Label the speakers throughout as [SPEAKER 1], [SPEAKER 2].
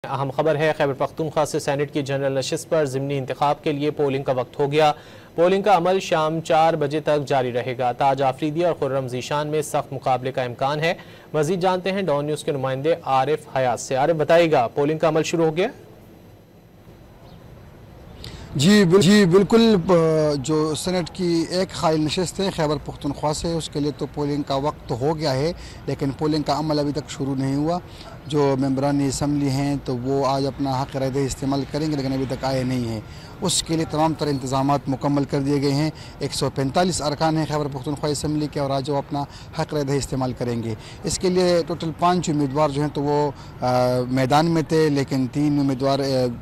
[SPEAKER 1] अहम खबर है, खैबर पख्तूनख्वा से सेनेट की जनरल नशिस्त पर ज़िमनी इंतखाब के लिए पोलिंग का वक्त हो गया। पोलिंग का अमल शाम 4 बजे तक जारी रहेगा। ताज आफरीदी और खुर्रम ज़ीशान में सख्त मुकाबले का इम्कान है। मजीद जानते हैं डॉन न्यूज़ के नुमाइंदे आरिफ हयात से। आरिफ बताइएगा, पोलिंग का अमल शुरू हो गया?
[SPEAKER 2] जी बिल्कुल। जो सेनेट की एक खाली नशस्त है खैबर पख्तूनख्वा से, उसके लिए तो पोलिंग का वक्त हो गया है, लेकिन पोलिंग का अमल अभी तक शुरू नहीं हुआ। जो मेंबरान असम्बली हैं तो वो आज अपना हक़ राय दही इस्तेमाल करेंगे, लेकिन अभी तक आए नहीं हैं। उसके लिए तमाम तरह इंतजामात मुकम्मल कर दिए गए हैं। 145 अरकान हैं खैबर पख्तूनख्वा असम्बली के, और आज वो अपना हक़ राय दही इस्तेमाल करेंगे। इसके लिए टोटल 5 उम्मीदवार जो हैं तो वो मैदान में थे, लेकिन 2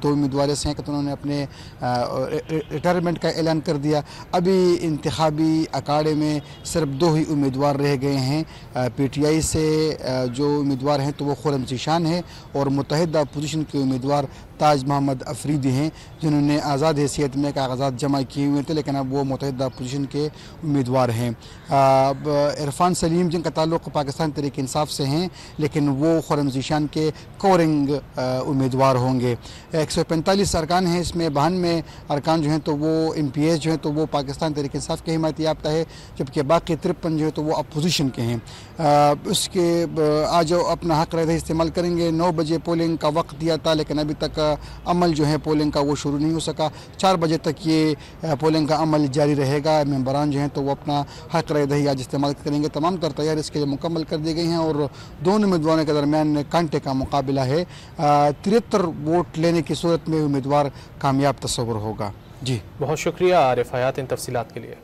[SPEAKER 2] उम्मीदवार ऐसे हैं कि उन्होंने अपने रिटायरमेंट का ऐलान कर दिया। अभी इंतखाबी अखाड़े में सिर्फ 2 ही उम्मीदवार रह गए हैं। PTI से जो उम्मीदवार हैं तो वो खुर्रम ज़ीशान है, और मुत्तहिदा अपोजिशन के उम्मीदवार ताज मोहम्मद अफरीदी हैं, जिन्होंने आज़ाद हैसियत में कागजात जमा किए हुए थे, लेकिन अब वो मुत्तहिदा अपोजिशन के उम्मीदवार हैं। इरफान सलीम, जिनका ताल्लुक़ पाकिस्तान तहरीक इंसाफ से हैं, लेकिन वो खुर्रम ज़ीशान के कोरिंग उम्मीदवार होंगे। 145 अरकान हैं, इसमें 92 अरकान जो हैं तो वो MPs जो हैं तो वो पाकिस्तान तहरीक इंसाफ के हिमायत याफ्ता है, जबकि बाकी 53 जो है तो वो अपोजिशन के हैं। उसके आज अपना हक़ राय दही इस्तेमाल करेंगे। 9 बजे पोलिंग का वक्त दिया था, लेकिन अभी तक अमल जो है पोलिंग का वो शुरू नहीं हो सका। 4 बजे तक ये पोलिंग का अमल जारी रहेगा। मेंबरान जो हैं तो वो अपना हक़ राय दही आज इस्तेमाल करेंगे। तमाम तर तैयारी इसके लिए मुकम्मल कर दी गई हैं, और दोनों उम्मीदवारों के दरमियान कांटे का मुकाबला है। 73 वोट लेने की सूरत में उम्मीदवार कामयाब तस्वर होगा। जी,
[SPEAKER 1] बहुत शुक्रिया आरिफ हयात इन तफसीलात के लिए।